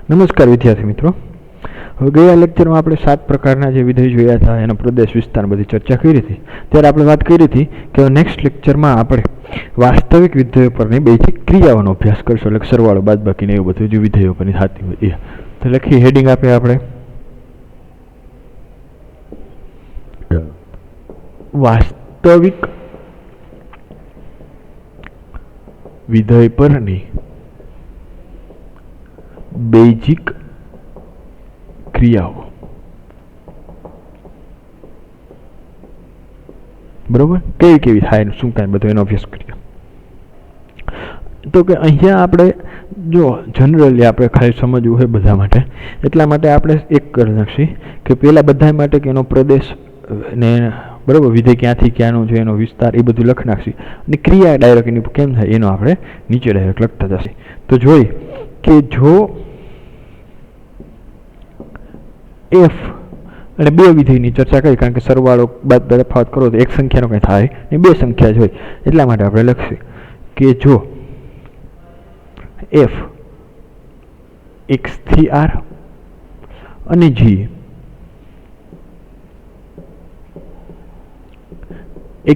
નમસ્કાર વિદ્યાર્થી મિત્રો. હવે ગયા લેક્ચરમાં આપણે 7 પ્રકારના જે વિધેય જોયા હતા એનો પ્રદેશ વિસ્તાર બધી ચર્ચા કરી હતી. ત્યારે આપણે વાત કરી હતી કે નેક્સ્ટ લેક્ચરમાં આપણે વાસ્તવિક વિધેયો પરની બેઝિક ક્રિયાઓનો અભ્યાસ કરીશું, એટલે સરવાળો બાદબાકી ને એવું બધું જે વિધેયો પરની થતી હોય એ. તો લખી હેડિંગ આપે આપણે વાસ્તવિક વિધેય પરની બેઝિક ક્રિયાઓ. બરોબર, કેવી કેવી થાય શું કાંઈ બધો એનો અભ્યાસ કરીએ. તો કે અહીંયા આપણે જો જનરલી આપણે ખાલી સમજવું હોય બધા માટે, એટલા માટે આપણે એક કરી નાખીએ કે પેલા બધા માટે કે એનો પ્રદેશ ને બરાબર વિધેય ક્યાંથી ક્યાંનો છે એનો વિસ્તાર એ બધું લખી નાખીએ, અને ક્રિયા ડાયરેક્ટ એની કેમ થાય એનો આપણે નીચે ડાયરેક્ટ લખતા જશે. તો જોઈ કે જો એફ અને બે વિધેયની ચર્ચા કરી, કારણ કે સરવાળો બાદ તફાવત કરો તો એક સંખ્યાનો કંઈ થાય ને બે સંખ્યા જ હોય, એટલા માટે આપણે લખીએ કે જો એફ એક્સ થી આર અને જી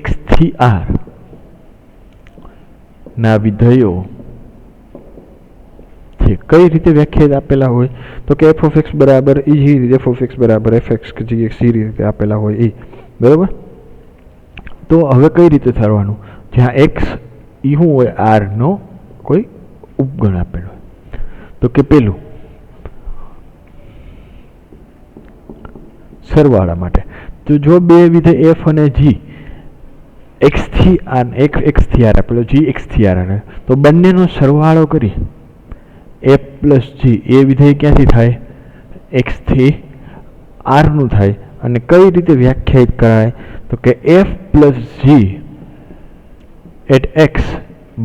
એક્સ થી આર ના વિધેયો કઈ રીતે વ્યાખ્યાયિત આપેલા હોય, તો કે એફ ઓફ એક્સ બરાબર એ જે રીતે એફ ઓફ એક્સ બરાબર એફ એક્સ કે જી એક્સ એ રીતે આપેલા હોય એ. બરાબર, તો હવે કઈ રીતે થવાનું, જ્યાં એક્સ એ શું હોય આર નો કોઈ ઉપગણ આપેલો હોય. તો કે પેલું સરવાળા માટે તો જો બે વિધેય એફ અને જી એક્સ થી આર એક્સ થી આર આપેલો જી એક્સ થી આર, તો બંનેનો સરવાળો કરી એફ પ્લસ જી એ વિધેય ક્યાંથી થાય, એક્સ થી આરનું થાય. અને કઈ રીતે વ્યાખ્યાયિત કરાય, તો કે F plus G at X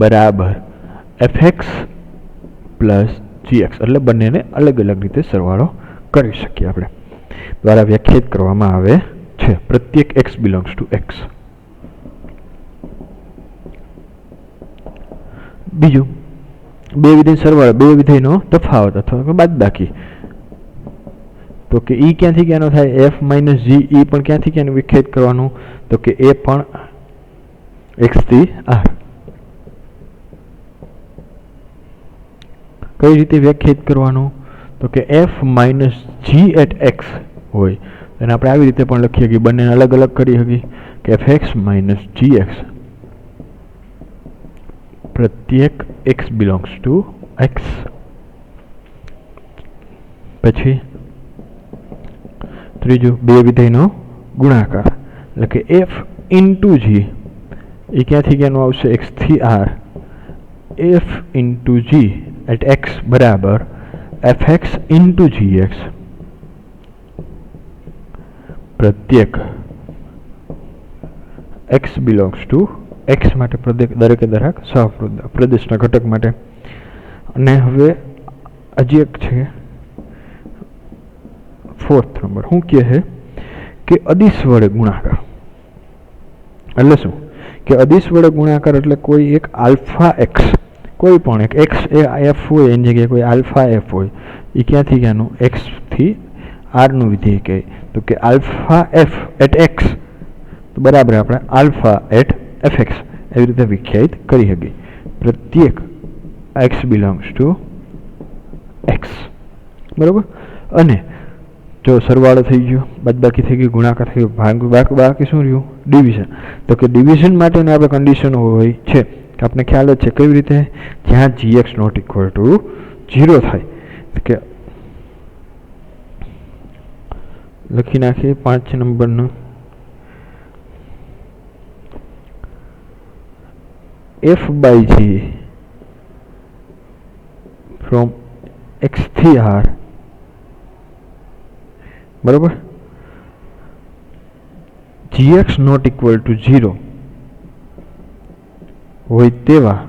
બરાબર F X plus G X, એટલે બંનેને અલગ અલગ રીતે સરવાળો કરી શકીએ આપણે, દ્વારા વ્યાખ્યાયિત કરવામાં આવે છે. પ્રત્યેક એક્સ બિલોંગ્સ ટુ એક્સ. બીજું બે વિધેય સરવાળો, બે વિધેયનો તફાવત અથવા બાદબાકી, તો કે ઈ ક્યાંથી ક્યાંનો થાય, એફ માઇનસ જી ઈ પણ ક્યાંથી ક્યાંનું વ્યાખ્યાયિત કરવાનું, તો કે એ પણ એક્સ થી આર. કઈ રીતે વ્યાખ્યાયિત કરવાનું, તો કે F minus G at X હોય અને આપણે આવી રીતે પણ લખીએ કે બંને અલગ અલગ કરી શકીએ કે F X minus G X પ્રત્યેક એક્સ બિલોંગ્સ ટુ એક્સ. પછી ત્રીજું બે વિધેયનો ગુણાકાર, એટલે કે એફ ઇન્ટુ જી એ ક્યાંથી ક્યાંનું આવશે, એક્સ થી R. F into G at X બરાબર F X into G X પ્રત્યેક એક્સ બિલોંગ્સ ટુ એક્સ માટે દરેકે દરેક પ્રદેશના ઘટક માટે. અને હવે હજી એક છે 4th નંબર, શું કહે છે કે અદિશ વડે ગુણાકાર. એટલે શું કે અદિશ વડે ગુણાકાર એટલે કોઈ એક આલ્ફા એક્સ, કોઈ પણ એક એક્સ એ એફ હોય એની જગ્યાએ કોઈ આલ્ફા એફ હોય, એ ક્યાંથી ક્યાંનું એક્સ થી આરનું વિધેય કહે, તો કે આલ્ફા એફ એટ એક્સ બરાબર આપણે આલ્ફા એટ એફ એક્સ એવી રીતે વ્યાખ્યાયિત કરી શકીએ. પ્રત્યેક એક્સ બિલોંગ્સ ટુ એક્સ. બરાબર, અને જો સરવાળો થઈ ગયો, બાદબાકી થઈ ગયું, ગુણાકાર થઈ ગયો, બાકી શું રહ્યું, ડિવિઝન. તો કે ડિવિઝન માટેની આપણે કન્ડિશન હોય છે કે આપણે ખ્યાલ જ છે કેવી રીતે, જ્યાં G X not equal to 0 થાય. કે લખી નાખીએ 5 નંબરનું, F by G from X થી આર બરોબર, G X not equal to 0 હોય તેવા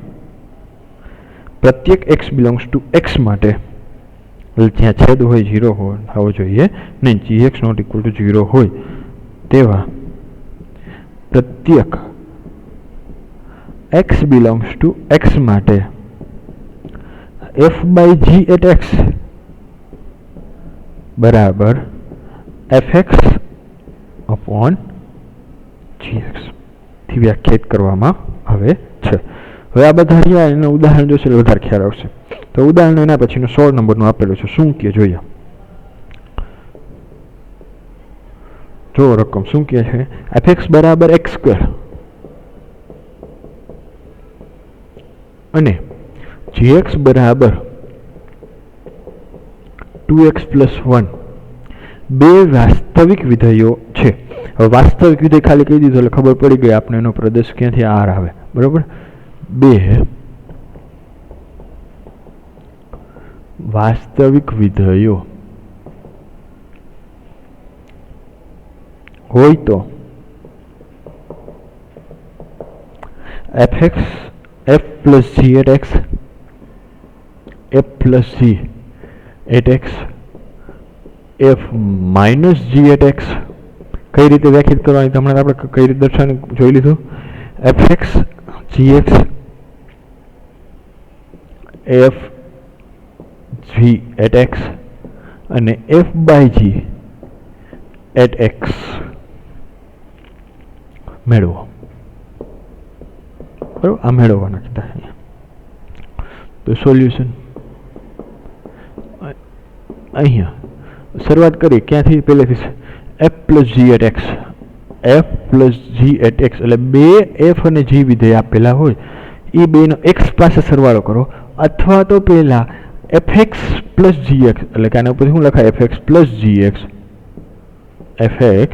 પ્રત્યેક એક્સ બિલોંગ્સ ટુ એક્સ માટે, જ્યાં છેદ હોય 0 હોવો જોઈએ નહીં, G X not equal to 0 હોય તેવા પ્રત્યેક x belongs to x માટે f by g at x बराबर fx अपॉन gx થી વ્યાખ્યાયિત કરવામાં આવે છે। હવે આ બધા રહ્યા એનું ઉદાહરણ જોશે એટલે વધારે ખ્યાલ આવશે। તો ઉદાહરણ એના પછીનું 16 નંબરનું આપેલું છે, શું કે જોઈએ। જો રકમ શું કહે છે, fx બરાબર x² અને gx બરાબર 2x + 1 બે વાસ્તવિક વિધેયો છે। હવે વાસ્તવિક વિધેય ખાલી કહી દીધું એટલે ખબર પડી ગઈ આપણે એનો પ્રદેશ ક્યાંથી આર આવે, બરાબર। બે વાસ્તવિક વિધેયો હોય તો fx f plus g at x, f plus g at x, f minus g at x કઈ રીતે વ્યાખ્યાયિત કરવાની તમને આપણે કઈ રીતે દર્શાવવાની જોઈ લીધું। fx gx f g at x અને f by g at x મેળવો, બરાબર। આ મેળવવાના કીધા અહીંયા। તો સોલ્યુશન અહીંયા શરૂઆત કરી ક્યાંથી, પહેલેથી f plus g at x, f plus g at x એટલે બે f અને g વિધેય આપેલા હોય એ બેનો x પાસે સરવાળો કરો, અથવા તો પહેલા fx plus gx એટલે કે આના ઉપરથી શું લખાય, fx plus gx, fx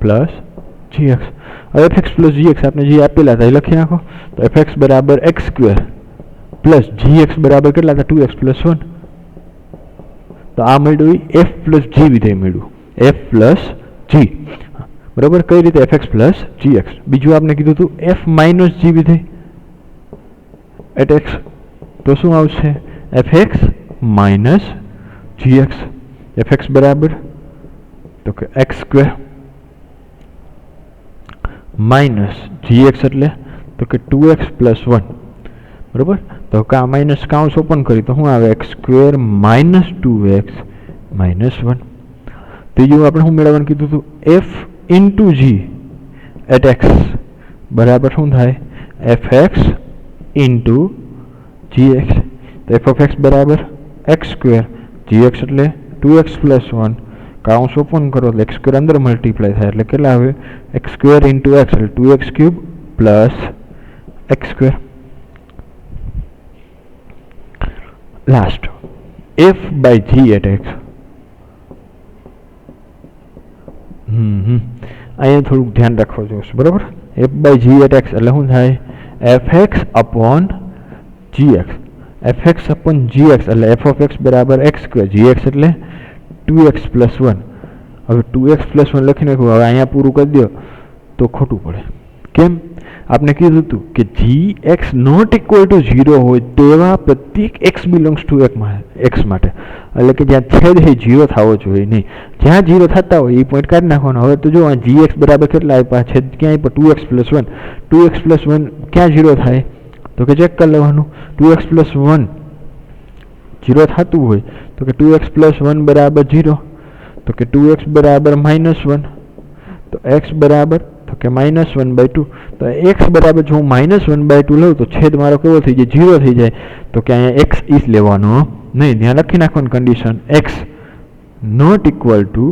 plus gx। હવે fx plus gx આપણે જે આપેલા હતા એ લખી નાખો। તો fx બરાબર x² પ્લસ gx બરાબર કેટલા હતા, 2x + 1। તો આ મળ્યું f plus g વિધેય મળ્યું, f plus g, બરાબર। કઈ રીતે, fx plus gx। બીજું આપણે કીધું હતું f minus g વિધેય at x, તો શું આવશે, fx minus gx। fx બરાબર તો કે x² માઇનસ gx એટલે તો કે 2x + 1, બરાબર। તો કા માઇનસ કાઉન્સ ઓપન કરી તો શું આવે, x² minus 2x minus 1। ત્રીજું આપણે શું મેળવવાનું કીધું હતું, f into g at x બરાબર શું થાય, fx into gx। તો f of x બરાબર x² gx એટલે 2x + 1 કાઉન્સ ઓપન કરો એટલે x² અંદર મલ્ટીપ્લાય થાય એટલે કેટલા આવે, x² into x એટલે 2x³ plus x²। Last f by g at x, અહીંયા થોડુંક ધ્યાન રાખવા જોઈશે, બરાબર। f by g at x એટલે શું થાય, fx upon gx, fx upon gx એટલે f of x બરાબર x² gx એટલે 2x + 1। હવે 2x + 1 લખી નાખ્યું। હવે અહીંયા પૂરું કરી દો તો ખોટું પડે, કેમ, આપણે કીધું હતું કે gx નોટ ઇક્વલ ટુ 0 હોય તેવા પ્રત્યેક x બિલોંગ્સ ટુ x માટે, એટલે કે જ્યાં છેદ એ 0 થવો જોઈએ નહીં, જ્યાં 0 થતા હોય એ પોઈન્ટ કાઢી નાખવાનો। હવે તો જો gx બરાબર કેટલા આપ્યા, છેદ ક્યાં આપ્યો, 2x + 1, 2x + 1 ક્યાં 0 થાય, તો કે ચેક કરી લેવાનું, 2x + 1 0 થતું હોય તો કે 2x + 1 બરાબર 0, તો કે 2x બરાબર -1, તો x બરાબર તો કે -1/2। તો x બરાબર જો હું -1/2 લઉં તો છેદ મારો કેવો થઈ જાય, 0 થઈ જાય। તો કે અહીંયા x ઇસ લેવાનો નહીં, ત્યાં લખી નાખવાની condition x not equal to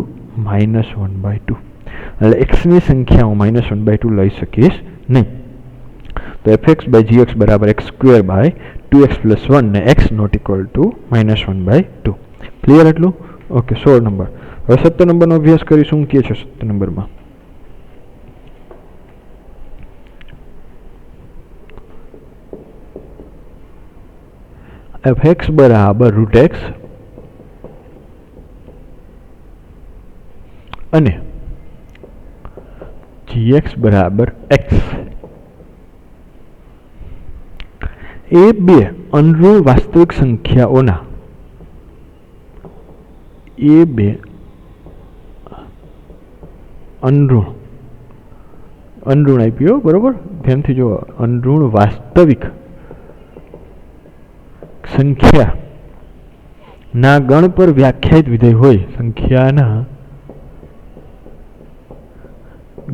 -1/2, એટલે x ની સંખ્યા હું -1/2 લઈ શકીશ નહીં। તો fx by gx બરાબર x² by 2x + 1 ને x not equal to -1/2। Clear એટલું? Okay, 16 number. હવે 17 નંબરનો અભ્યાસ કરીશું, શું કહે છે 17 નંબરમાં, fx બરાબર √x અને gx બરાબર x એ બે અનુરૂપ વાસ્તવિક સંખ્યાઓના અનઋણ આપ્યો, બરોબર, ધ્યાનથી જો, અનઋણ વાસ્તવિક સંખ્યા ના ગણ પર વ્યાખ્યાયિત વિધેય હોય, સંખ્યાના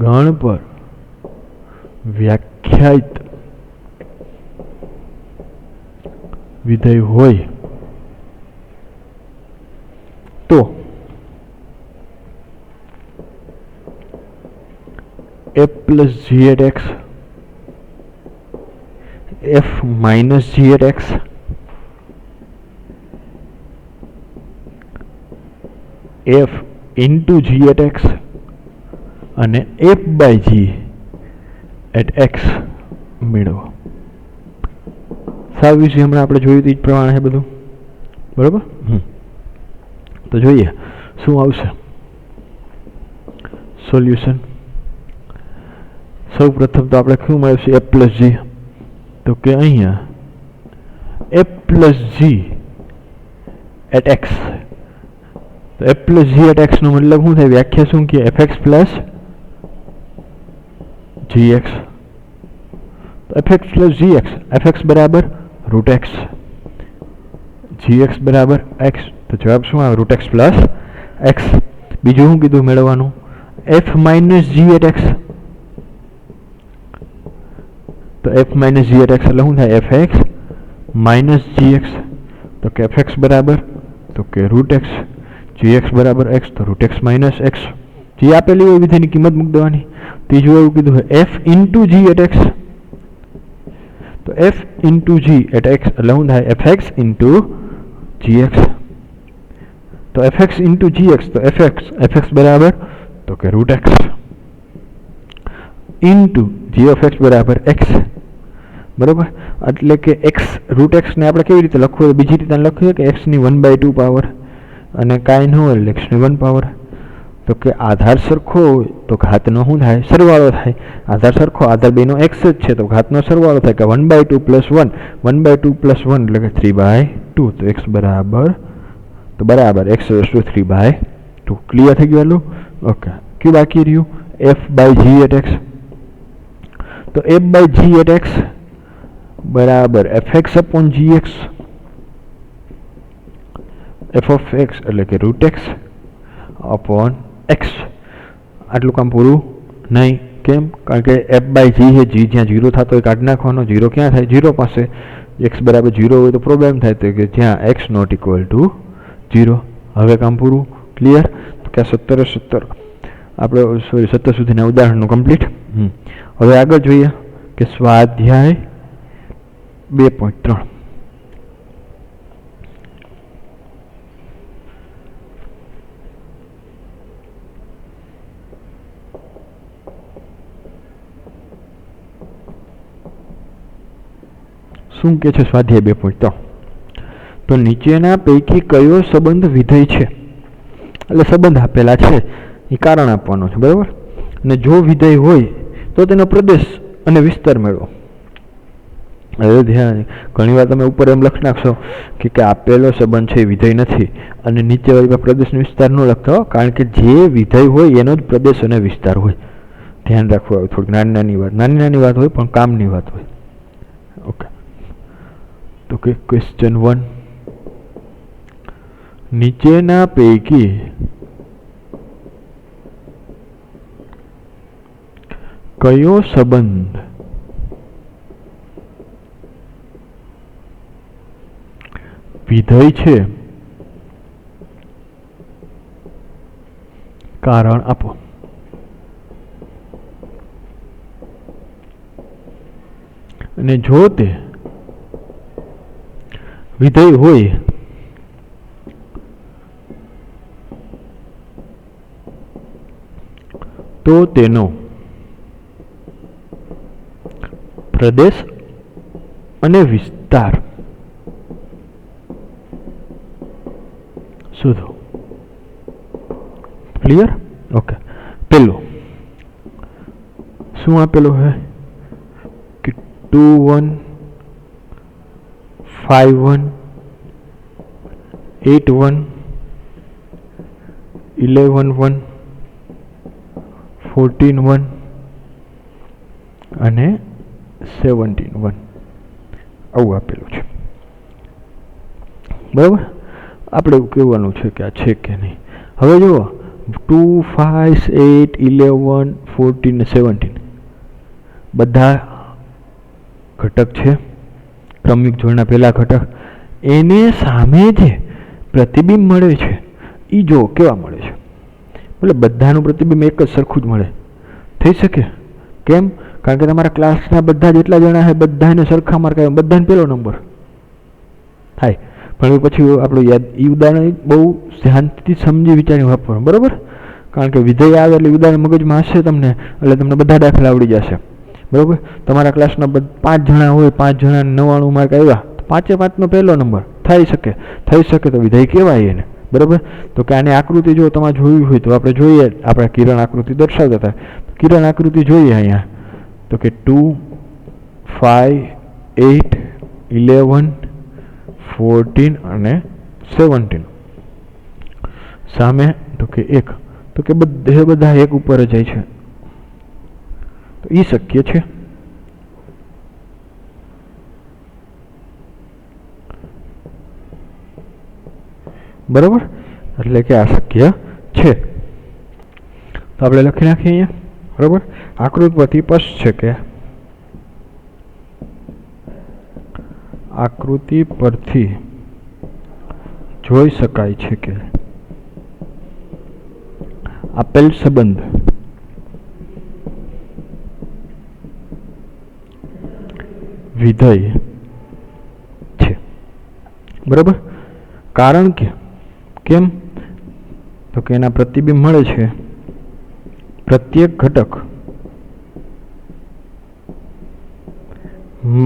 ગણ પર વ્યાખ્યાયિત વિધેય હોય તો f plus g at x, f minus g at x, f into g at x અને f by g at x મેળવો. સાવ વિશે હમણાં આપણે જોયું હતું એ જ પ્રમાણે છે બધું, બરાબર. તો જોઈએ શું આવશે સોલ્યુશન. સૌ પ્રથમ તો આપણે શું મળશે f plus g, તો કે અહીંયા f plus g at x, તો f plus g at x નો મતલબ શું થાય, વ્યાખ્યા શું કે fx plus gx, તો fx plus gx, fx બરાબર રૂટ x, gx બરાબર x, તો જવાબ શું આવે રૂટ x પ્લસ x. બીજું શું કીધું મેળવવાનું, f minus g at x, તો f minus g at x એટલે શું થાય fx માઇનસ gx, તો કે fx બરાબર તો કે રૂટ x, gx બરાબર x, તો રૂટ x માઇનસ x. જે આપેલી હોય વિધેયની કિંમત મૂકી દેવાની. ત્રીજું એવું કીધું છે f into g at x, તો f into g at x એટલે શું થાય fx ઇન્ટુ gx, તો fx ઇન્ટુ gx, તો fx બરાબર તો કે root x into g of x બરાબર x, બરાબર. એટલે કે x રૂટ x ને આપણે કેવી રીતે લખવું, બીજી રીતે લખીએ કે x ની 1/2 પાવર અને કાંઈ ન હોય એટલે x ની 1 પાવર. તો કે આધાર સરખો હોય તો ઘાતનો શું થાય સરવાળો થાય, આધાર સરખો, આધાર બેનો x જ છે તો ઘાતનો સરવાળો થાય કે 1/2 પ્લસ 1, 1/2 પ્લસ 1 એટલે કે 3/2, તો x બરાબર તો બરાબર x રેઝ ટુ 3/2. ક્લિયર થઈ ગયું? ઓકે. કયું બાકી રહ્યું f by g at x, તો f by g at x બરાબર fx upon gx, f of x એટલે કે રૂટ x upon x. આટલું કામ પૂરું નહીં, કેમ? કારણ કે f બાય g છે, g જ્યાં 0 થતો હોય કાઢી નાખવાનો. 0 ક્યાં થાય 0 પાસે, x બરાબર 0 હોય તો પ્રોબ્લેમ થાય તો કે જ્યાં x નોટ ઇક્વલ ટુ 0. હવે કામ પૂરું, ક્લિયર? તો કે 17 આપણે સોરી 17 સુધીના ઉદાહરણનું કમ્પ્લીટ. હવે આગળ જોઈએ કે સ્વાધ્યાય 2.3. શું કે છે સ્વાધ્યાય 2.3? તો નીચેના પૈકી કયો સંબંધ વિધેય છે, એટલે સંબંધ આપેલા છે એ કારણ આપવાનો છે, બરાબર. અને જો વિધેય હોય તો તેનો પ્રદેશ અને વિસ્તાર મેળવો. હવે ધ્યાન, ઘણી વાર તમે ઉપર એમ લખી નાખશો કે આપેલો સંબંધ છે એ વિધેય નથી અને નીચે વાળી પ્રદેશ અને વિસ્તાર ન લખતા, કારણ કે જે વિધેય હોય એનો જ પ્રદેશ અને વિસ્તાર હોય. ધ્યાન રાખવું આવે. થોડીક નાની વાત હોય પણ કામની વાત હોય. ઓકે. તો કે ક્વેશ્ચન 1, નીચેના પૈકી કયો સંબંધ વિધેય છે, કારણ આપો. અને જો તે વિધેય હોય તો તેનો પ્રદેશ અને વિસ્તાર શોધો. ક્લિયર? ઓકે. પેલું શું આપેલું છે કે 2 1 5 1 8 1 11 1 14 1 અને 17 1 આવું આપેલું છે, બરાબર. આપણે એવું કહેવાનું છે કે આ છે કે નહીં. હવે જુઓ 2, 5, 8, 11, 14 ને 17 બધા ઘટક છે, ક્રમિક જોડના પહેલા ઘટક. એને સામે જે પ્રતિબિંબ મળે છે એ જો કેવા મળે છે, એટલે બધાનું પ્રતિબિંબ એક જ સરખું જ મળે. થઈ શકે કેમ? કારણ કે તમારા ક્લાસના બધા જેટલા જણા છે બધાને સરખા માર્ક આવે, બધાને પહેલો નંબર થાય. પણ પછી આપણું યાદ એ ઉદાહરણ બહુ ધ્યાનથી સમજી વિચારીને વાપરવાનું, બરાબર? કારણ કે વિધેય આવે એટલે ઉદાહરણ મગજમાં હશે તમને, એટલે તમને બધા દાખલા આવડી જશે, બરાબર? તમારા ક્લાસના 5 જણા હોય, 5 જણાને 99 માર્ક આવ્યા, 5 પહેલો નંબર થઈ શકે તો વિધેય કહેવાય એને, બરાબર? તો કે આની આકૃતિ જો તમારે જોયું હોય તો આપણે જોઈએ, આપણે કિરણ આકૃતિ દર્શાવતા હતા. કિરણ આકૃતિ જોઈએ અહીંયા તો કે 2, 5, 8, 11, 14 અને 17 સામે તો કે 1, તો કે બધા 1 ઉપર જાય છે, તો એ શક્ય છે. બરાબર? એટલે કે આ શક્ય છે. તો આપણે લખી નાખીએ અહીંયા, બરાબર? આકૃતિ પરથી સ્પષ્ટ છે કે આકૃતિ પરથી જોઈ શકાય છે કે આપેલ સંબંધ વિધેય છે, બરાબર? કારણ કે કેમ? તો કે એના પ્રતિબિંબ મળે છે પ્રત્યેક ઘટક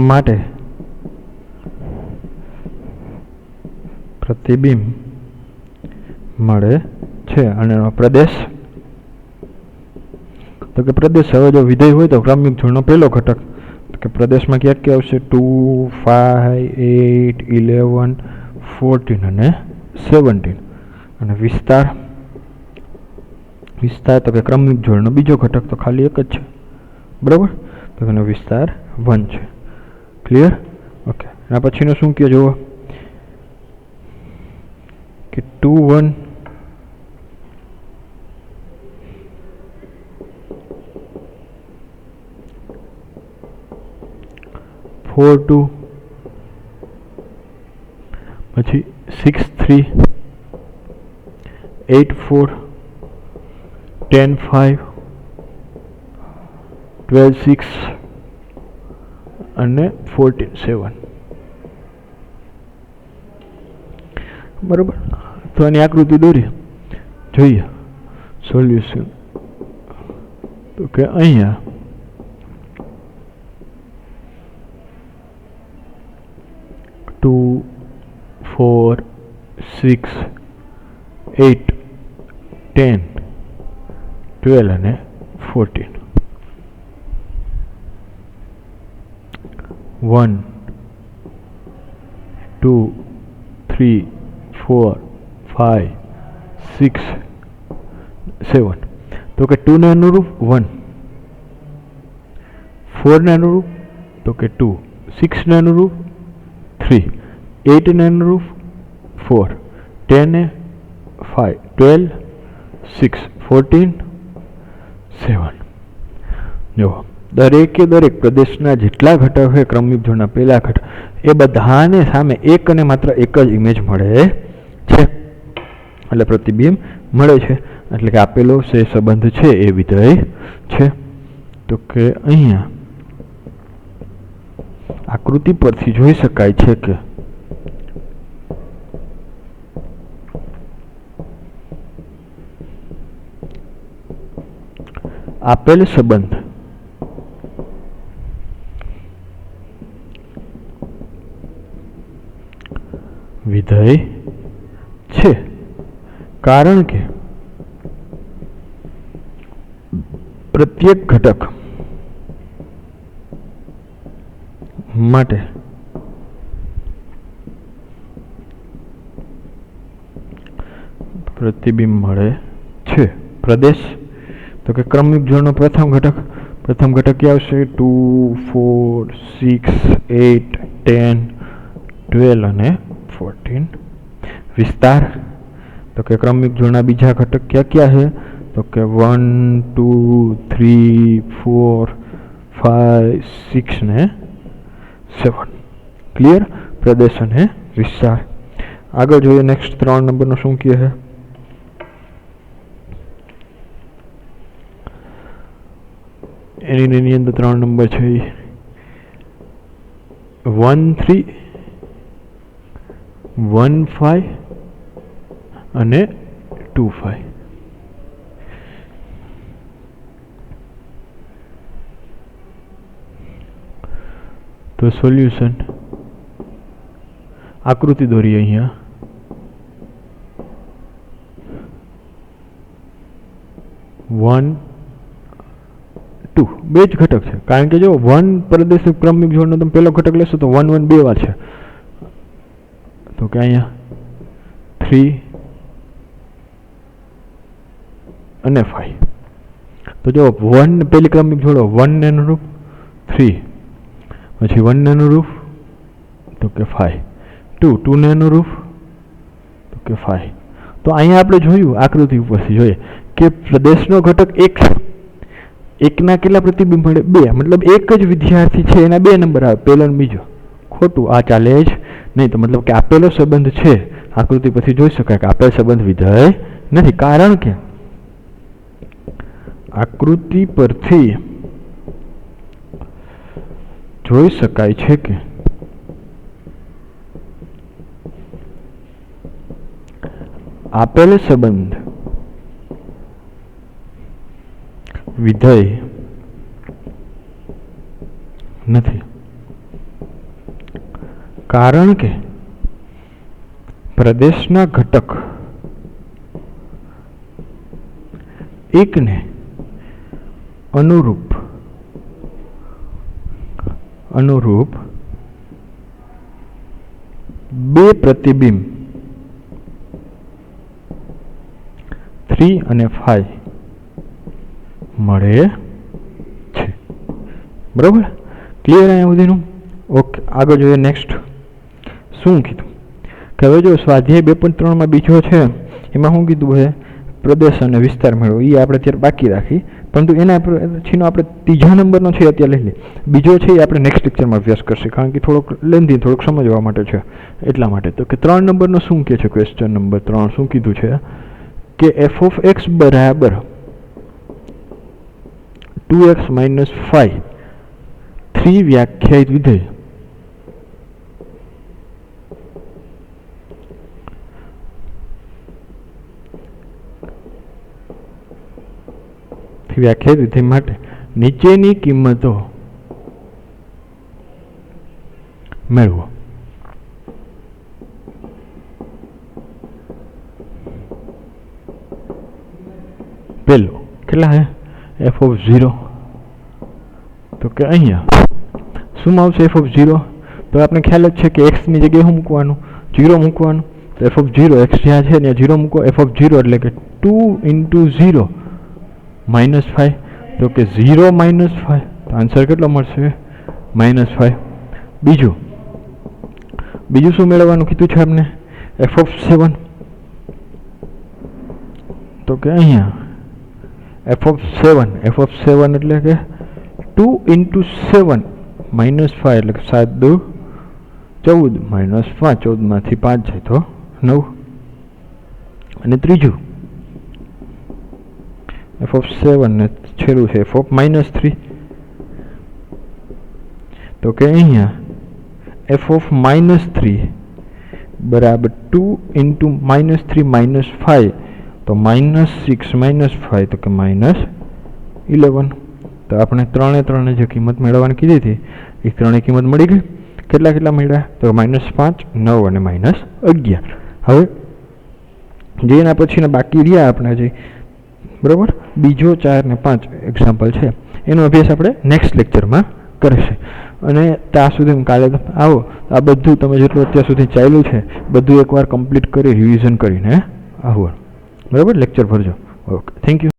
માટે પ્રતિબિંબ મળે છે અને પ્રદેશ, તો કે પ્રદેશ. હવે જો વિધેય હોય તો ક્રમિક જોડનો પહેલો ઘટક, તો કે પ્રદેશમાં ક્યાંક ક્યાં આવશે? 2, 5, 8, 11, 14 અને 17. અને વિસ્તાર તો કે ક્રમિક જોડનો બીજો ઘટક તો ખાલી એક જ છે, બરાબર? તો એનો વિસ્તાર 1 છે. ક્લિયર? ઓકે. એના પછીનું શું કહે જુઓ કે 2, 1 4, 2 પછી 6, 3 8, 4 10, 5 12, 6 અને 14, 7. બરાબર? તો આની આકૃતિ દોરી જોઈએ સોલ્યુશન. તો કે અહીંયા 2, 4, 6, 8, 10, 12 અને 14. 1, 2, 3, 4, 5, 6, 7. તો કે 2 ને અનુરૂપ 1, 4 ને અનુરૂપ તો કે 2, 6 ને અનુરૂપ 3, 8 ને અનુરૂપ 4, 10 ને 5, 12, 6, 14, 7. જો દરેકે દરેક પ્રદેશના જેટલા ઘટક છે ક્રમિક જોડના પહેલા ઘટક, એ બધાને સામે એક અને માત્ર એક જ ઇમેજ મળે છે, એટલે પ્રતિબિંબ મળે છે. એટલે કે આપેલો જે સંબંધ છે એ વિધેય છે. તો કે અહીંયા આકૃતિ પરથી જોઈ શકાય છે કે આપેલ સંબંધ વિધેય છે, કારણ કે પ્રત્યેક ઘટક માટે પ્રતિબિંબ મળે છે. પ્રદેશ તો કે ક્રમિક જોડનો પ્રથમ ઘટક ક્યાં આવશે? 2, 4, 6, 8, 10, 12 અને 14. विस्तार। तो कि क्रमिक जोड़ना बीजा घटक क्या क्या है? तो कि 1 2 3 4 5 6 ने 7। क्लियर? प्रदेशन है विस्तार। आगे जो नेक्स्ट 3 नंबर नो शू किए है? एनी अंदर 3 नंबर है 1 3 1 5 અને 2 5। तो सोल्यूशन आकृति दौरी अहियां 1 2 बेज घटक है, कारण के जो 1 प्रदेश क्रमिक जोड़नो तुम पहलो घटक लेशो तो 1 1 2 वार है। तो क्या अहियां 3 અને 5। तो जो 1 पहली क्रमिक जोड़ो 1 ने अनुरूप 3, પછી 1 ने अनुरूप तो के 5, 2 2 ने अनुरूप तो के 5। तो अहीं आपणे जोयुं आकृति उपरथी जोईए के प्रदेशनो घटक 1 एक ना केटला प्रतिबिंब मळे 2, मतलब एक ज विद्यार्थी छे एना 2 नंबर आवे, पहेलो ने बीजो। खोटું, आ चाले ज नहीं। तो मतलब के आपेलो संबंध छे आकृति परथी जोई शकाय के आपेल संबंध विधेय नहीं, कारण के आकृति परथी જોઈ શકાય છે કે આપેલ સંબંધ વિધેય નથી, કારણ કે પ્રદેશના ઘટક એકને अनुरूप बे प्रतिबिंब 3 અને 5 મળે છે। बराबर? क्लियर है सुधीनु? ओके, आगे जो नेक्स्ट शू कीधुं के हवे जो स्वाध्याय 2.3 में बीजो है एमां शुं कीधुं है प्रदेश और विस्तार मेळवो, ई आपणे त्यारे बाकी राखी, परंतु एना पछीनो आपणे तीजा नंबरनो छे अत्यारे लई लीए। बीजो छे आपणे नेक्स्ट लेक्चर में अभ्यास करशे, कारण के थोड़ोक लेंथी थोड़ोक समजवा माटे छे એટલા માટે। तो कि 3 नंबरनो शुं के छे? क्वेश्चन नंबर 3 शुं कीधुं छे के f of x बराबर 2x - 5 3 व्याख्यायित विधेय व्याख्यायित विधेय माटे नीचेनी किंमतो मेळवो। पहलो કેટલા है f of 0, तो કે અહીંયા શું આવશે f of 0? तो आपने ख्याल જ છે કે x ની જગ્યાએ શું મૂકવાનું? 0 મૂકવાનું। तो f of 0 x જ્યાં છે ત્યાં 0 મૂકો। f of 0 એટલે કે 2 × 0 -5, तो कि 0 - 5, तो आंसर કેટલો મળશે? -5। બીજું શું મેળવવાનું કીધું છે આપણે? f of 7, तो कि અહીંયા f of 7 એટલે કે 2 × 7 -5 એટલે કે 7 2 14 -5 14 માંથી 5 જાય તો 9। અને ત્રીજું f of 7 ને છેલ્લું છે f of -3, तो કે અહીંયા f of -3 बराबर 2 × -3 - 5, तो -6 - 5 तो कि -11। तो आपने 3 ने जो किंमत मेळवવાની કીધી હતી એ 3 કિંમત મળી ગઈ। કેટલા મળ્યા? तो -5 9 અને -11। હવે જે એના પછીના બાકી રહ્યા આપણે જે बराबर बीजो 4 ने 5 एक्जाम्पल है एनो अभ्यास आपणे नेक्स्ट लेक्चर में करशे। अने त्या सुधी काले आवो आ बधुं तमे जेटલું અત્યાર સુધી ચાલ્યું છે બધું એકવાર કમ્પ્લીટ કરી રિવિઝન કરીને આવો। बराबर लेक्चर भरजो। Okay, thank you.